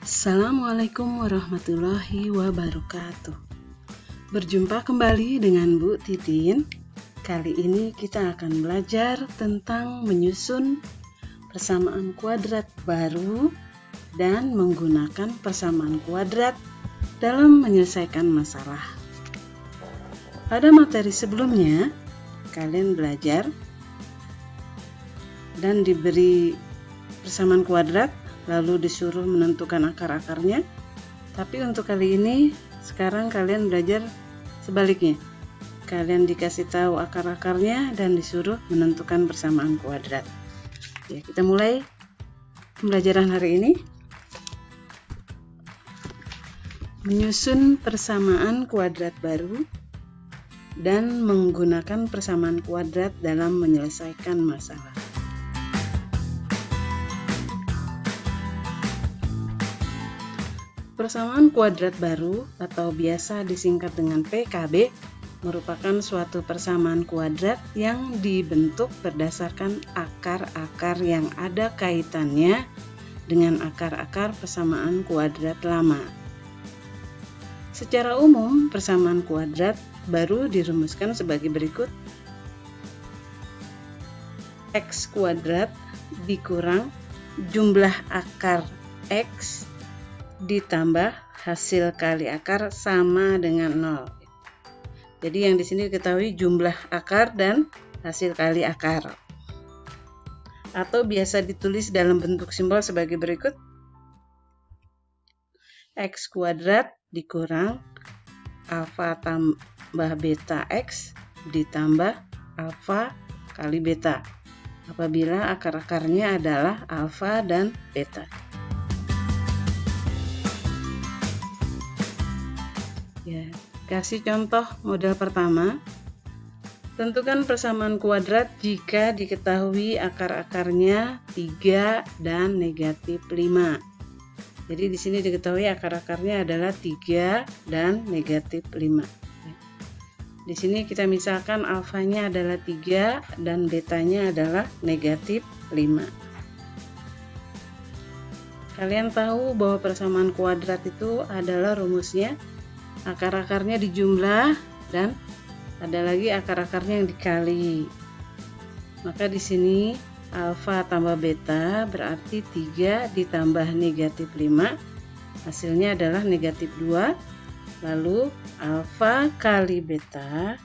Assalamualaikum warahmatullahi wabarakatuh. Berjumpa kembali dengan Bu Titin. Kali ini kita akan belajar tentang menyusun persamaan kuadrat baru dan menggunakan persamaan kuadrat dalam menyelesaikan masalah. Pada materi sebelumnya, kalian belajar dan diberi persamaan kuadrat, lalu disuruh menentukan akar-akarnya. Tapi untuk kali ini, sekarang kalian belajar sebaliknya. Kalian dikasih tahu akar-akarnya dan disuruh menentukan persamaan kuadrat. Ya, kita mulai pembelajaran hari ini. Menyusun persamaan kuadrat baru dan menggunakan persamaan kuadrat dalam menyelesaikan masalah. Persamaan kuadrat baru atau biasa disingkat dengan PKB merupakan suatu persamaan kuadrat yang dibentuk berdasarkan akar-akar yang ada kaitannya dengan akar-akar persamaan kuadrat lama. Secara umum, persamaan kuadrat baru dirumuskan sebagai berikut. X kuadrat dikurang jumlah akar X ditambah hasil kali akar sama dengan 0. Jadi yang di sini diketahui jumlah akar dan hasil kali akar. Atau biasa ditulis dalam bentuk simbol sebagai berikut. X kuadrat dikurang alfa tambah beta X ditambah alfa kali beta. Apabila akar-akarnya adalah alfa dan beta. Ya, kasih contoh model pertama. Tentukan persamaan kuadrat jika diketahui akar-akarnya 3 dan negatif 5. Jadi di sini diketahui akar-akarnya adalah 3 dan negatif 5. Di sini kita misalkan alfanya adalah 3 dan betanya adalah negatif 5. Kalian tahu bahwa persamaan kuadrat itu adalah rumusnya akar-akarnya dijumlah dan ada lagi akar-akarnya yang dikali. Maka di sini alfa tambah beta berarti 3 ditambah negatif 5. Hasilnya adalah negatif 2. Lalu alfa kali beta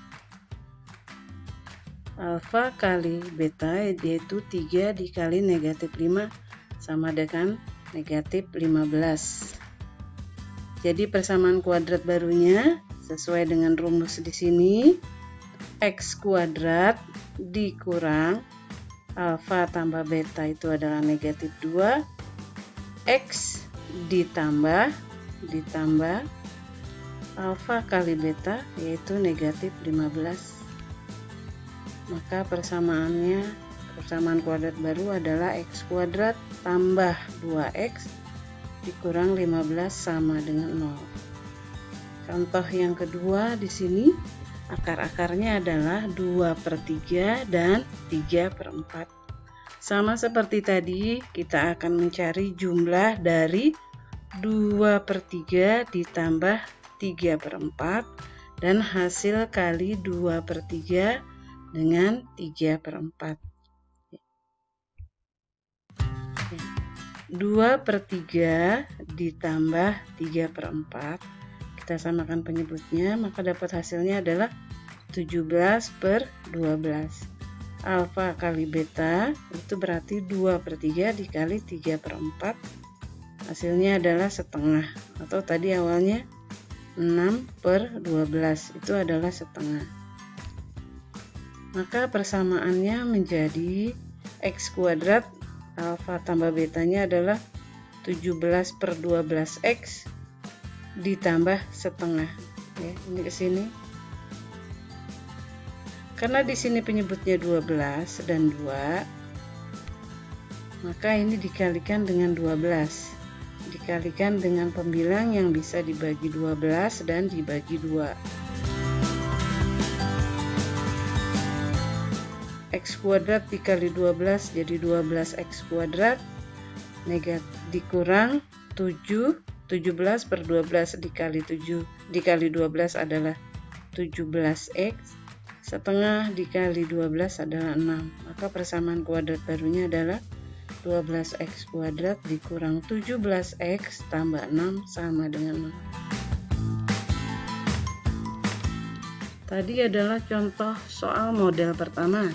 yaitu 3 dikali negatif 5 sama dengan negatif 15. Jadi persamaan kuadrat barunya sesuai dengan rumus di sini, X kuadrat dikurang alfa tambah beta itu adalah negatif 2, X ditambah alfa kali beta yaitu negatif 15. Maka persamaan kuadrat baru adalah X kuadrat tambah 2X dikurang 15 sama dengan 0. Contoh yang kedua di sini akar-akarnya adalah 2/3 dan 3/4. Sama seperti tadi, kita akan mencari jumlah dari 2/3 ditambah 3/4 dan hasil kali 2/3 dengan 3/4. 2/3 ditambah 3/4, kita samakan penyebutnya, maka dapat hasilnya adalah 17/12. Alfa kali beta itu berarti 2/3 dikali 3/4, hasilnya adalah setengah, atau tadi awalnya 6/12 itu adalah setengah. Maka persamaannya menjadi X kuadrat alfa tambah betanya adalah 17/12X ditambah setengah. Ya, ini ke sini. Karena di sini penyebutnya 12 dan 2, maka ini dikalikan dengan 12. Dikalikan dengan pembilang yang bisa dibagi 12 dan dibagi 2. X kuadrat dikali 12 jadi 12X kuadrat, negatif dikurang 17 per 12 dikali 7 dikali 12 adalah 17x, setengah dikali 12 adalah 6. Maka persamaan kuadrat barunya adalah 12x kuadrat dikurang 17x tambah 6 sama dengan 0. Tadi adalah contoh soal model pertama.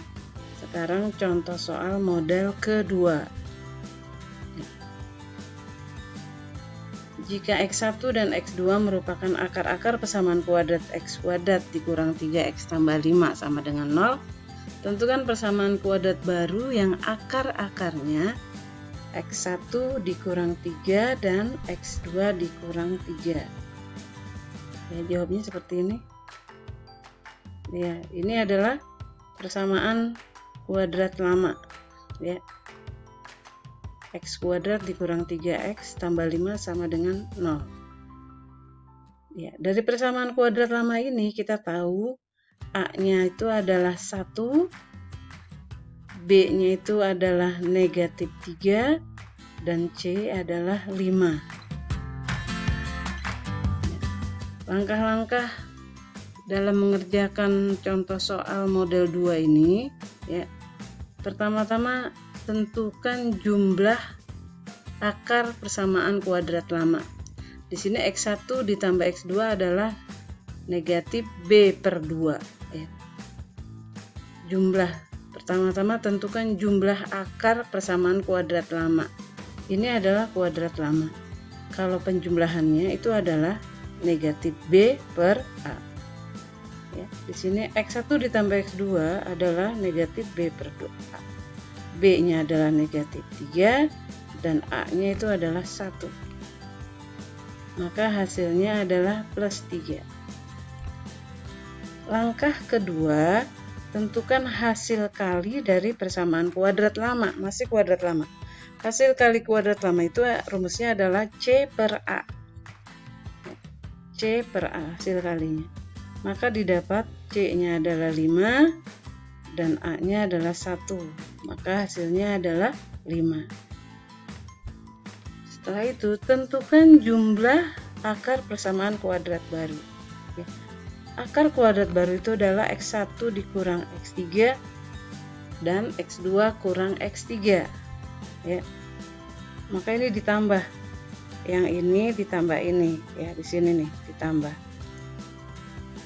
Sekarang contoh soal model kedua. Jika x1 dan x2 merupakan akar-akar persamaan kuadrat x kuadrat dikurang 3x tambah 5 sama dengan 0, tentukan persamaan kuadrat baru yang akar-akarnya x1 dikurang 3 dan x2 dikurang 3. Ya, jawabnya seperti ini. Ya, ini adalah persamaan kuadrat lama. Ya. X kuadrat dikurang 3x tambah 5 sama dengan 0. Ya, dari persamaan kuadrat lama ini kita tahu A-nya itu adalah 1, B-nya itu adalah negatif 3, dan C adalah 5. Langkah-langkah dalam mengerjakan contoh soal model 2 ini, ya, pertama-tama tentukan jumlah akar persamaan kuadrat lama. Di sini x1 ditambah x2 adalah negatif b per 2. Ya. Jumlah pertama-tama tentukan jumlah akar persamaan kuadrat lama. Ini adalah kuadrat lama. Kalau penjumlahannya itu adalah negatif b per a. Ya, di sini x1 ditambah x2 adalah negatif b per 2a. B-nya adalah negatif 3 dan A-nya itu adalah 1. Maka hasilnya adalah plus 3. Langkah kedua, tentukan hasil kali dari persamaan kuadrat lama. Masih kuadrat lama. Hasil kali kuadrat lama itu rumusnya adalah C per A. C per A hasil kalinya. Maka didapat C-nya adalah 5 dan A-nya adalah 1. Maka hasilnya adalah 5. Setelah itu tentukan jumlah akar persamaan kuadrat baru. Ya. Akar kuadrat baru itu adalah x1 dikurang x3 dan x2 kurang x3. Ya. Maka ini ditambah. Yang ini ditambah ini, ya, di sini nih ditambah.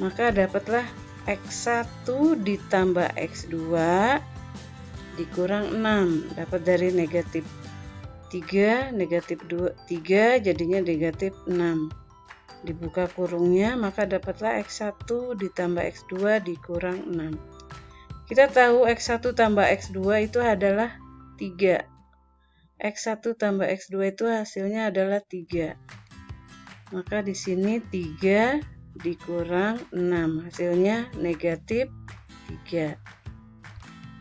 Maka dapatlah x1 ditambah x2 dikurang 6, dapat dari negatif 3, negatif 3 jadinya negatif 6. Dibuka kurungnya, maka dapatlah x1 ditambah x2 dikurang 6. Kita tahu x1 tambah x2 itu adalah 3. X1 tambah x2 itu hasilnya adalah 3. Maka di sini 3 dikurang 6, hasilnya negatif 3.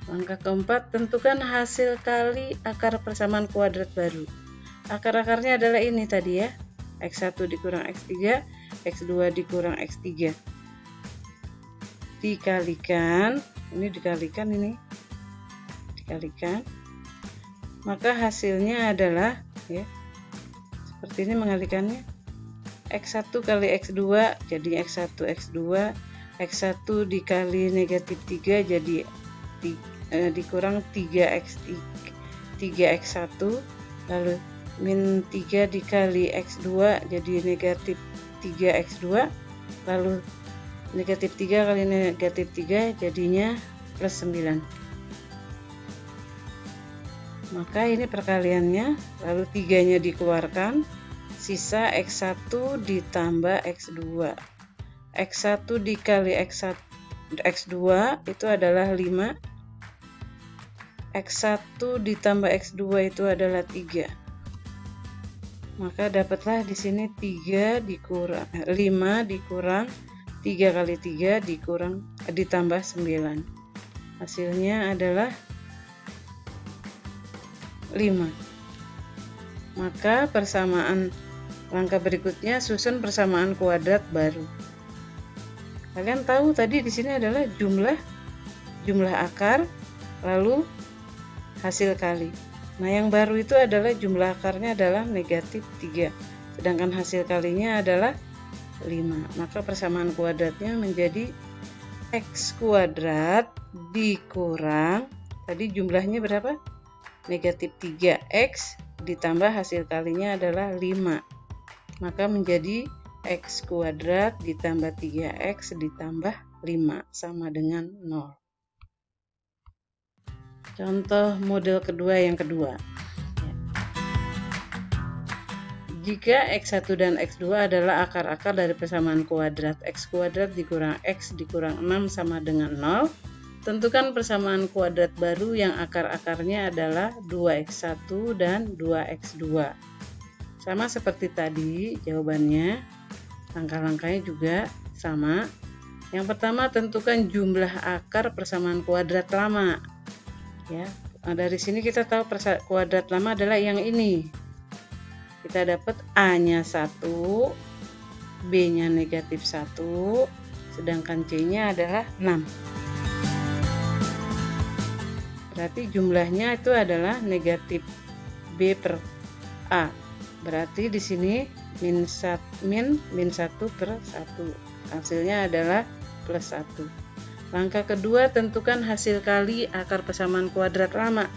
Langkah keempat, tentukan hasil kali akar persamaan kuadrat baru. Akar-akarnya adalah ini tadi ya, x1 dikurang x3, x2 dikurang x3. Dikalikan, ini dikalikan, maka hasilnya adalah, ya, seperti ini mengalikannya. X1 kali X2 jadi X1 X2, X1 dikali negatif 3 jadi dikurang 3X1, lalu min 3 dikali X2 jadi negatif 3X2, lalu negatif 3 kali negatif 3 jadinya plus 9. Maka ini perkaliannya, lalu 3-nya dikeluarkan, sisa X1 ditambah X2. X1 dikali X2 itu adalah 5. X1 ditambah X2 itu adalah 3. Maka dapatlah di sini 5 dikurang 3 kali 3 ditambah 9. Hasilnya adalah 5. Maka persamaan langkah berikutnya susun persamaan kuadrat baru. Kalian tahu tadi di sini adalah jumlah akar lalu hasil kali. Nah, yang baru itu adalah jumlah akarnya adalah negatif 3. Sedangkan hasil kalinya adalah 5. Maka persamaan kuadratnya menjadi X kuadrat dikurang, tadi jumlahnya berapa? Negatif 3X ditambah hasil kalinya adalah 5. Maka menjadi X kuadrat ditambah 3X ditambah 5 sama dengan 0. Contoh model kedua yang kedua. Jika X1 dan X2 adalah akar-akar dari persamaan kuadrat X kuadrat dikurang X dikurang 6 sama dengan 0, tentukan persamaan kuadrat baru yang akar-akarnya adalah 2X1 dan 2X2. Sama seperti tadi jawabannya, langkah-langkahnya juga sama. Yang pertama, tentukan jumlah akar persamaan kuadrat lama. Ya, nah dari sini kita tahu kuadrat lama adalah yang ini. Kita dapat A-nya 1, B-nya negatif 1, sedangkan C-nya adalah 6. Berarti jumlahnya itu adalah negatif B per A. Berarti di sini min 1 per 1. Hasilnya adalah plus 1. Langkah kedua, tentukan hasil kali akar persamaan kuadrat lama.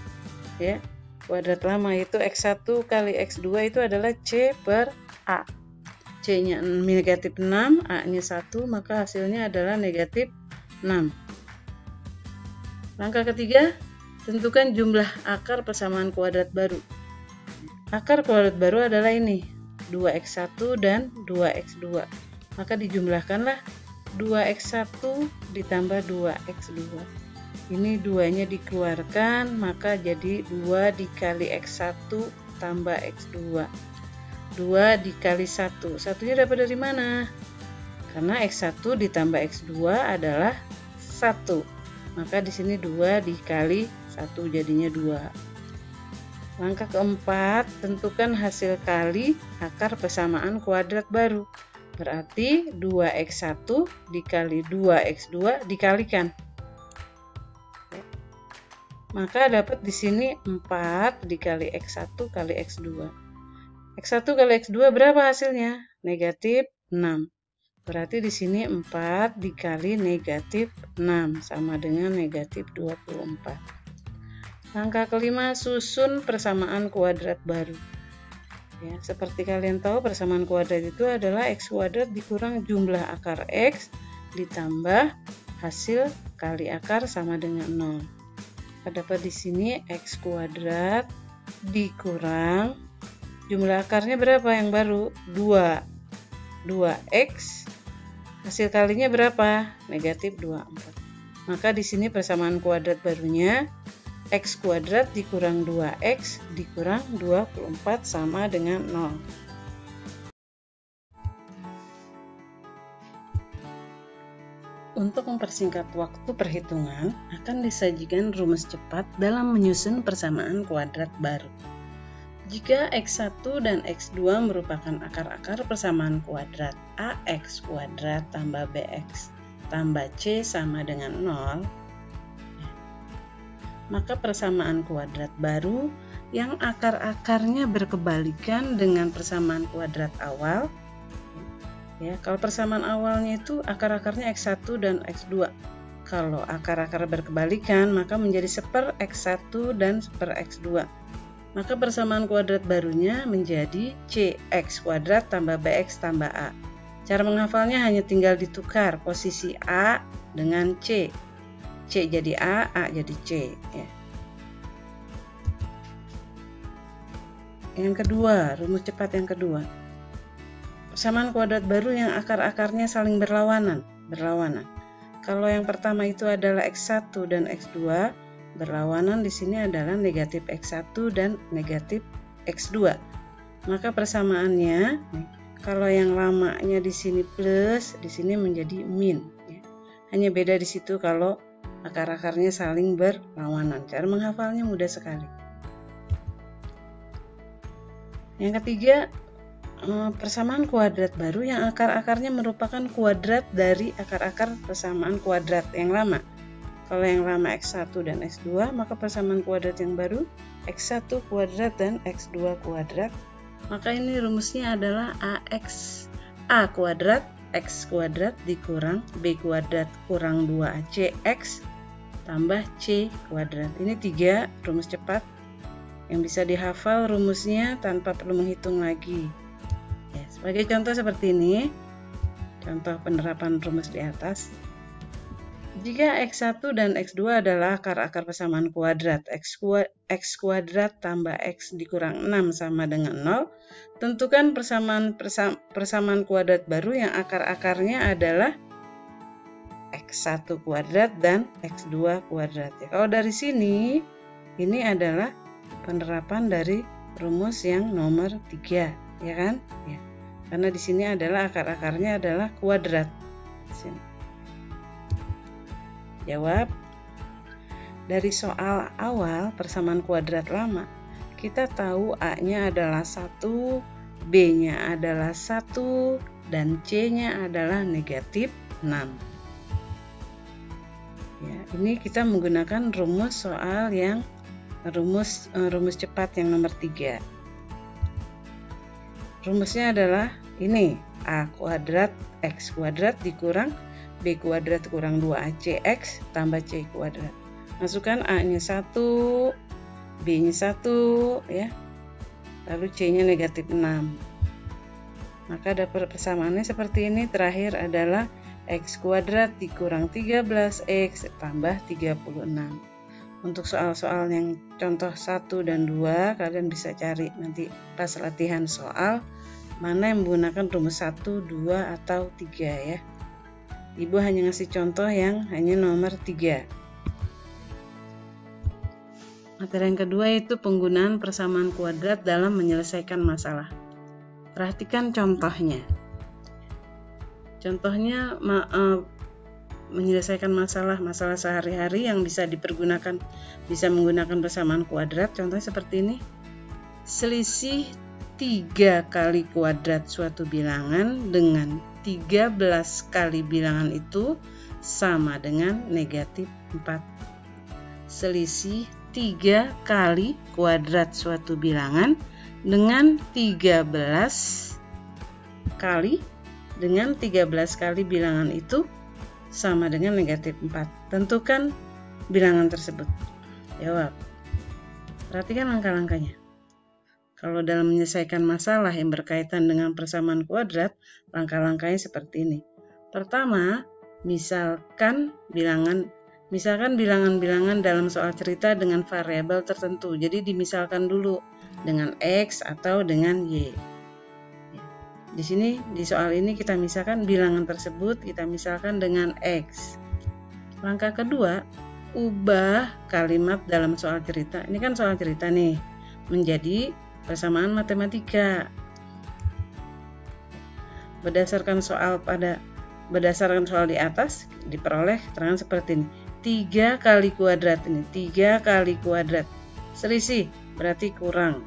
Ya, kuadrat lama itu X1 kali X2 itu adalah C per A. C-nya negatif 6, A-nya 1, maka hasilnya adalah negatif 6. Langkah ketiga, tentukan jumlah akar persamaan kuadrat baru. Akar kuadrat baru adalah ini, 2X1 dan 2X2. Maka dijumlahkanlah 2X1 ditambah 2X2. Ini 2-nya dikeluarkan, maka jadi 2 dikali X1 tambah X2. 2 dikali 1. Satunya dapat dari mana? Karena X1 ditambah X2 adalah 1. Maka di sini 2 dikali 1 jadinya 2. Langkah keempat, tentukan hasil kali akar persamaan kuadrat baru. Berarti 2X1 dikali 2X2 dikalikan. Maka dapat di sini 4 dikali X1 kali X2. X1 kali X2 berapa hasilnya? Negatif 6. Berarti di sini 4 dikali negatif 6 sama dengan negatif 24. Langkah kelima, susun persamaan kuadrat baru. Ya, seperti kalian tahu, persamaan kuadrat itu adalah X kuadrat dikurang jumlah akar X ditambah hasil kali akar sama dengan 0. Dapat di sini X kuadrat dikurang jumlah akarnya berapa yang baru? 2. 2X. Hasil kalinya berapa? Negatif 24. Maka di sini persamaan kuadrat barunya X kuadrat dikurang 2X dikurang 24 sama dengan 0. Untuk mempersingkat waktu perhitungan, akan disajikan rumus cepat dalam menyusun persamaan kuadrat baru. Jika X1 dan X2 merupakan akar-akar persamaan kuadrat AX kuadrat tambah BX tambah C sama dengan 0, maka persamaan kuadrat baru yang akar-akarnya berkebalikan dengan persamaan kuadrat awal. Ya, kalau persamaan awalnya itu akar-akarnya X1 dan X2. Kalau akar-akar berkebalikan, maka menjadi seper X1 dan seper X2. Maka persamaan kuadrat barunya menjadi CX kuadrat tambah BX tambah A. Cara menghafalnya hanya tinggal ditukar posisi A dengan C. C jadi A jadi C. Ya. Yang kedua, rumus cepat yang kedua. Persamaan kuadrat baru yang akar-akarnya saling berlawanan. Kalau yang pertama itu adalah X1 dan X2, berlawanan di sini adalah negatif X1 dan negatif X2. Maka persamaannya, kalau yang lamanya di sini plus, di sini menjadi min. Ya. Hanya beda di situ kalau akar-akarnya saling berlawanan. Cara menghafalnya mudah sekali. Yang ketiga, persamaan kuadrat baru yang akar-akarnya merupakan kuadrat dari akar-akar persamaan kuadrat yang lama. Kalau yang lama X1 dan X2, maka persamaan kuadrat yang baru X1 kuadrat dan X2 kuadrat, maka ini rumusnya adalah A kuadrat X kuadrat dikurang B kuadrat kurang 2ACX tambah C kuadrat. Ini 3 rumus cepat yang bisa dihafal rumusnya tanpa perlu menghitung lagi. Ya, sebagai contoh seperti ini, contoh penerapan rumus di atas. Jika X1 dan X2 adalah akar-akar persamaan kuadrat, X kuadrat tambah X dikurang 6 sama dengan 0, tentukan persamaan kuadrat baru yang akar-akarnya adalah X1 kuadrat dan X2 kuadrat. Ya, kalau dari sini, ini adalah penerapan dari rumus yang nomor 3, ya kan? Ya. Karena di sini adalah akar-akarnya adalah kuadrat. Sini. Jawab. Dari soal awal persamaan kuadrat lama, kita tahu A-nya adalah 1, B-nya adalah 1, dan C-nya adalah negatif 6. Ya, ini kita menggunakan rumus soal yang rumus cepat yang nomor 3. Rumusnya adalah ini, A kuadrat X kuadrat dikurang B kuadrat kurang 2ACX tambah C kuadrat. Masukkan A-nya 1, B-nya 1, ya. Lalu C-nya negatif 6. Maka dapat persamaannya seperti ini. Terakhir adalah X kuadrat dikurang 13X tambah 36. Untuk soal-soal yang contoh 1 dan 2, kalian bisa cari nanti pas latihan soal mana yang menggunakan rumus 1, 2, atau 3 ya. Ibu hanya ngasih contoh yang hanya nomor 3. Materi yang kedua itu penggunaan persamaan kuadrat dalam menyelesaikan masalah. Perhatikan contohnya. Contohnya menyelesaikan masalah sehari-hari yang bisa menggunakan persamaan kuadrat. Contohnya seperti ini. Selisih 3 kali kuadrat suatu bilangan dengan 13 kali bilangan itu sama dengan negatif 4. Selisih 3 kali kuadrat suatu bilangan dengan 13 kali bilangan itu sama dengan negatif 4. Tentukan bilangan tersebut. Jawab. Perhatikan langkah-langkahnya. Kalau dalam menyelesaikan masalah yang berkaitan dengan persamaan kuadrat, langkah-langkahnya seperti ini. Pertama, misalkan bilangan-bilangan dalam soal cerita dengan variabel tertentu. Jadi dimisalkan dulu dengan X atau dengan Y. Di sini, di soal ini kita misalkan bilangan tersebut, kita misalkan dengan X. Langkah kedua, ubah kalimat dalam soal cerita. Ini kan soal cerita nih, menjadi persamaan matematika. Berdasarkan soal di atas diperoleh keterangan seperti ini. 3 kali kuadrat ini, 3 kali kuadrat. Selisih berarti kurang.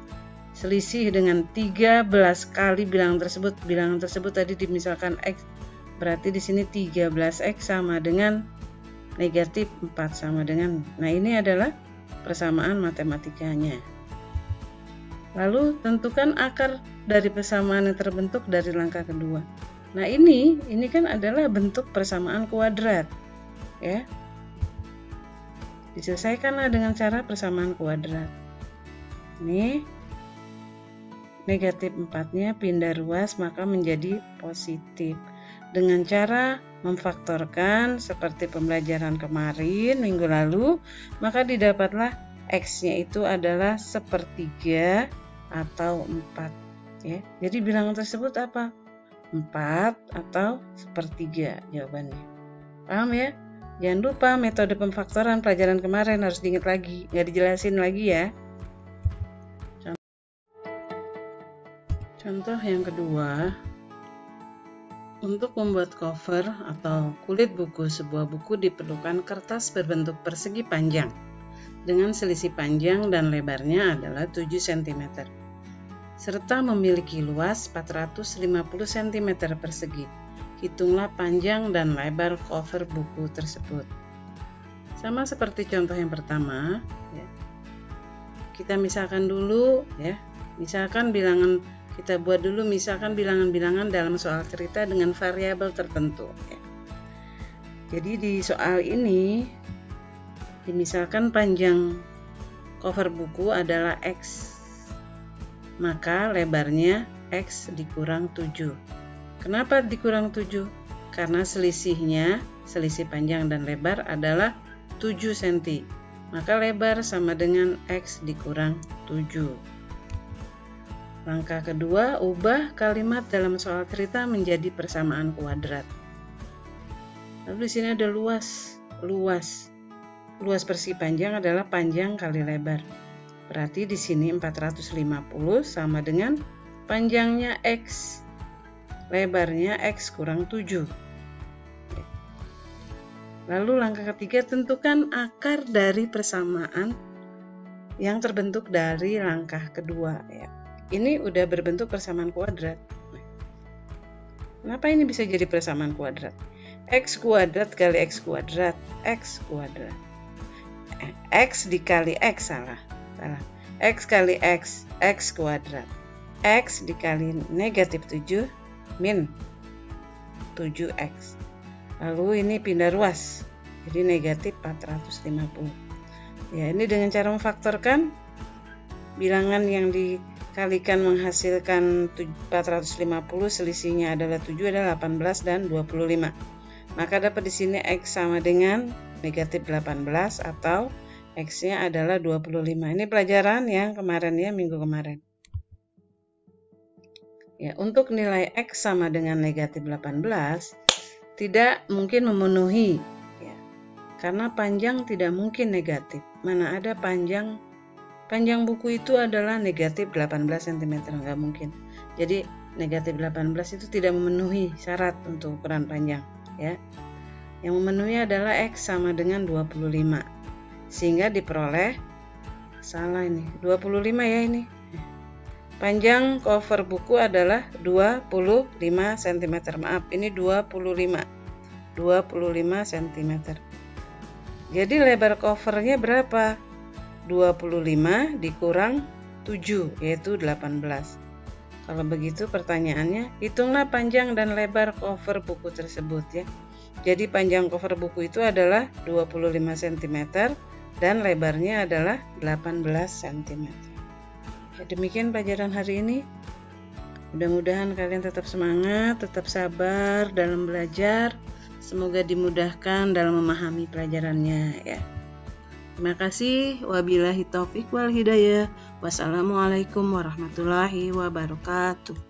Selisih dengan 13 kali bilangan tersebut tadi dimisalkan X. Berarti di sini 13X sama dengan negatif 4 sama dengan. Nah, ini adalah persamaan matematikanya. Lalu tentukan akar dari persamaan yang terbentuk dari langkah kedua. Nah, ini kan adalah bentuk persamaan kuadrat. Ya. Diselesaikanlah dengan cara persamaan kuadrat. Ini negatif 4-nya pindah ruas maka menjadi positif. Dengan cara memfaktorkan seperti pembelajaran kemarin minggu lalu, maka didapatlah X-nya itu adalah 1/3 atau 4. Ya. Jadi bilangan tersebut apa? 4 atau 1/3 jawabannya. Paham ya? Jangan lupa metode pemfaktoran pelajaran kemarin harus diingat lagi, nggak dijelasin lagi ya. Contoh yang kedua, untuk membuat cover atau kulit buku sebuah buku diperlukan kertas berbentuk persegi panjang dengan selisih panjang dan lebarnya adalah 7 cm serta memiliki luas 450 cm persegi. Hitunglah panjang dan lebar cover buku tersebut. Sama seperti contoh yang pertama, ya. kita misalkan dulu ya. Misalkan bilangan, kita buat dulu misalkan bilangan-bilangan dalam soal cerita dengan variabel tertentu ya. Jadi di soal ini misalkan panjang cover buku adalah X, maka lebarnya X dikurang 7. Kenapa dikurang 7? Karena selisih panjang dan lebar adalah 7 cm. Maka lebar sama dengan X dikurang 7. Langkah kedua, ubah kalimat dalam soal cerita menjadi persamaan kuadrat. Lalu di sini ada luas. Luas persegi panjang adalah panjang kali lebar. Berarti di sini 450 sama dengan panjangnya X, lebarnya X kurang 7. Lalu langkah ketiga, tentukan akar dari persamaan yang terbentuk dari langkah kedua ya. Ini udah berbentuk persamaan kuadrat. Kenapa ini bisa jadi persamaan kuadrat? X kuadrat kali X kuadrat, X kuadrat. X dikali X, salah. X kali X, X kuadrat. X dikali negatif 7 min 7X. Lalu ini pindah ruas, jadi negatif 450. Ya, ini dengan cara memfaktorkan bilangan yang dikalikan menghasilkan 450, selisihnya adalah 7, adalah 18 dan 25. Maka dapat di sini X sama dengan negatif 18 atau X-nya adalah 25. Ini pelajaran yang kemarin ya, minggu kemarin. Ya, untuk nilai X sama dengan negatif 18 tidak mungkin memenuhi ya, karena panjang tidak mungkin negatif. Mana ada panjang buku itu adalah negatif 18 cm, nggak mungkin. Jadi negatif 18 itu tidak memenuhi syarat untuk ukuran panjang ya. Yang memenuhi adalah X sama dengan 25, sehingga diperoleh, salah ini, 25 ya ini. Panjang cover buku adalah 25 cm. Maaf, ini 25 cm. Jadi lebar covernya berapa? 25 dikurang 7, yaitu 18. Kalau begitu pertanyaannya, hitunglah panjang dan lebar cover buku tersebut ya. Jadi panjang cover buku itu adalah 25 cm dan lebarnya adalah 18 cm. Ya, demikian pelajaran hari ini. Mudah-mudahan kalian tetap semangat, tetap sabar dalam belajar. Semoga dimudahkan dalam memahami pelajarannya ya. Terima kasih. Wabillahi taufiq wal hidayah. Wassalamualaikum warahmatullahi wabarakatuh.